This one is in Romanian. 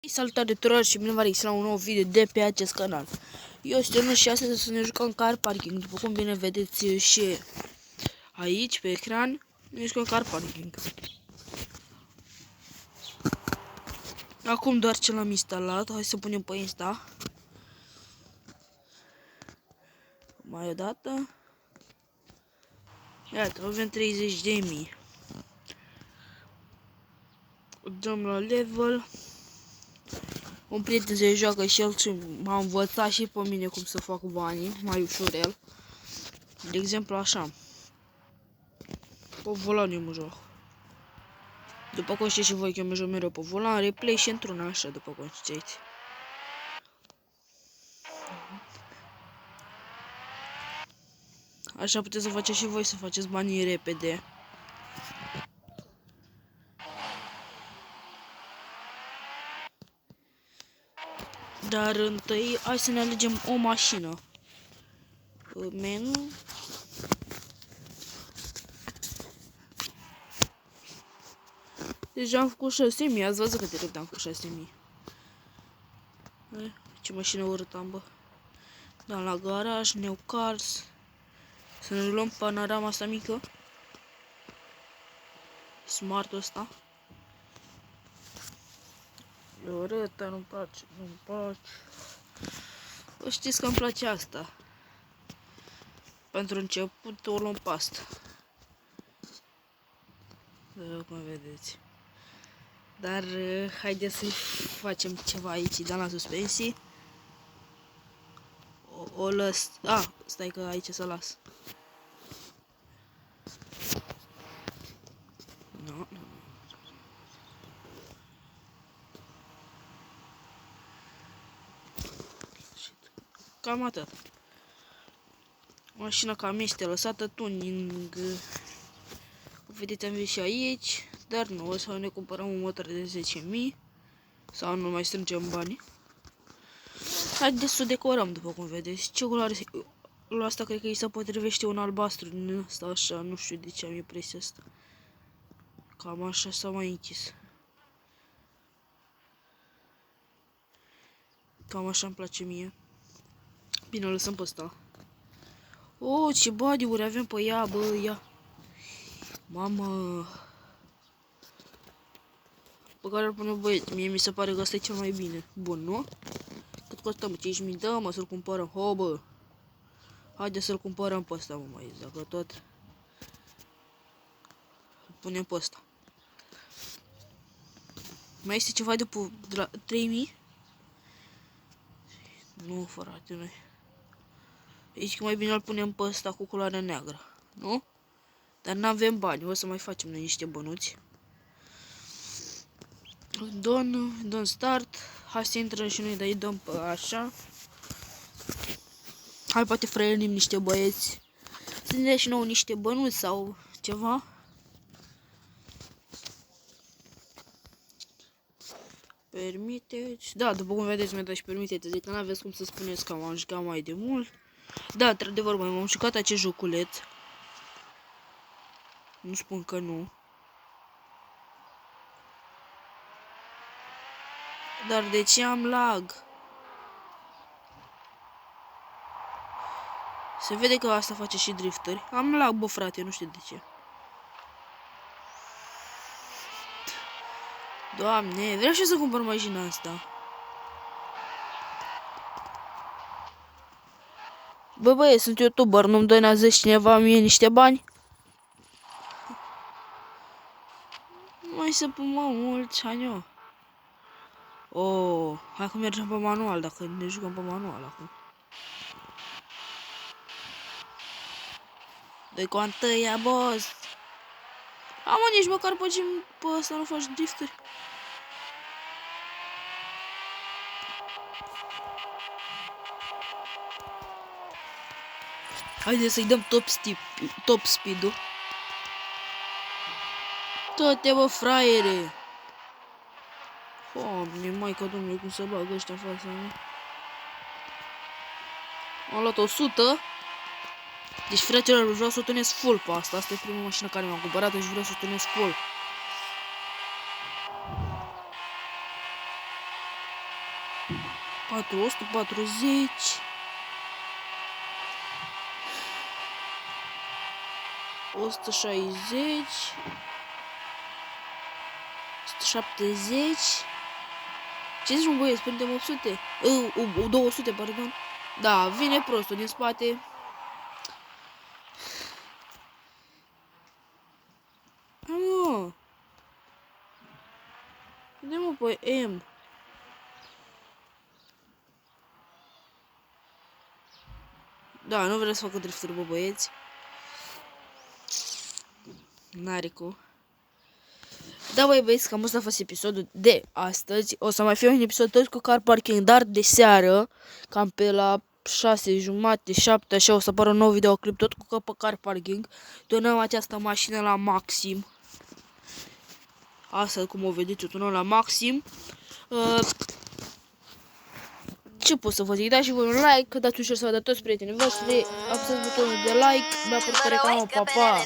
Salutare tuturor și bine v-am la un nou video de pe acest canal. Eu sunt Ionuț și astăzi să ne jucăm car parking. După cum bine vedeți și aici pe ecran, ne jucăm car parking. Acum doar ce l-am instalat, hai să punem pe Insta. Mai o dată. Iată, avem 30.000. Dăm la level. Un prieten se joacă și el și m-a învățat și pe mine cum să fac banii mai ușurel. De exemplu așa. Pe volan eu mă joc. După cum știți și voi că eu mă joc mereu pe volan, replay și într-una așa, după cum știți. Așa puteți să faceți și voi, să faceți banii repede. Dar întâi, hai să ne alegem o mașină. Menu. Deja am făcut 6.000, ați văzut cât de repede am făcut 6.000. Ce mașină urâtă am, bă. Da, la garaj, New Cars. Să ne luăm panorama asta mică. Smart-ul ăsta. E urâtă, nu-mi place, nu-mi place. Bă, știți că îmi place asta. Pentru început o luăm pe asta. Da, cum vedeți. Dar haideți să facem ceva aici, da, la suspensii. O las. Stai că aici să las. Nu. Cam atât. Mașina cam este lăsată, tuning. Vedeți, am venit și aici. Dar nu, o să ne cumpărăm un motor de 10.000. Sau nu mai strângem bani. Haideți să o decorăm, după cum vedeți. Ce culoare la asta cred că îi se potrivește un albastru din ăsta, așa, nu știu de ce am impresia asta. Cam așa s-a mai închis. Cam așa îmi place mie. Bine, o lăsăm pe ăsta. Oh, ce body-uri avem pe ea, bă, ia. Mamă. Pe care îl punem băieți, mie mi se pare că ăsta e cel mai bine. Bun, nu? Cât costă, mă? 5.000, da, mă, să-l cumpărăm. Ho, bă. Haide să-l cumpărăm pe ăsta, mă, mai dacă tot. Îl punem pe ăsta. Mai este ceva de la 3.000? Nu, frate, noi. Aici că mai bine îl punem pe ăsta cu culoarea neagră, nu? Dar n-avem bani, o să mai facem noi niște bănuți. Dăm start. Hai să intrăm și noi, dar îi dăm pe așa. Hai, poate frăielim niște băieți. Să ne dea și nouă niște bănuți sau ceva. Permiteți. Da, după cum vedeți, mi-a dat și permiteți. Adică n-aveți cum să spuneți că m-am jucat mai de mult. Da, într-adevăr, m-am jucat acest joculeț. Nu spun că nu. Dar de ce am lag? Se vede că asta face și drifteri. Am lag, bă, frate, nu știu de ce. Doamne, vreau și să cumpăr mașina asta. Bă, băie, sunt youtuber, nu-mi donează cineva mie niște bani? Mai să pun mă mulți ani eu. Oh, hai că mergem pe manual, dacă ne jucăm pe manual acum. Dă-i cu antăia, boss. Amă, nici măcar pe ăsta nu faci drifturi. Haide să-i dăm top speed-ul. Toate, bă, fraiere. Doamne, maica domnului, cum să bagă ăștia în fața mea. Am luat 100. Deci, fraților, vreau să o tunez full pe asta. Asta e prima mașină care mi-am cumpărat, deci vreau să o tunez full. 140. 160. 170. Ce zici, mă, băieți? Suntem 800? 200, pardon. Da, vine prostul din spate. Nu. Unde mă pe M? Da, nu vreau să fac drifturi, bă, băieți. N-are cu. Da, băieți, cam asta a fost episodul de astăzi. O să mai fie un episod tot cu car parking, dar de seară, cam pe la 6:30, 7, așa, o să apară un nou videoclip tot cu car parking. Tunăm această mașină la maxim. Asta, cum o vedeți, o tunăm la maxim. Ce pot să vă zic? Dați și voi un like, dați un share să vă dați toți prietenii voștri, apăsați butonul de like, mi-a apărut reclamă, pa, pa!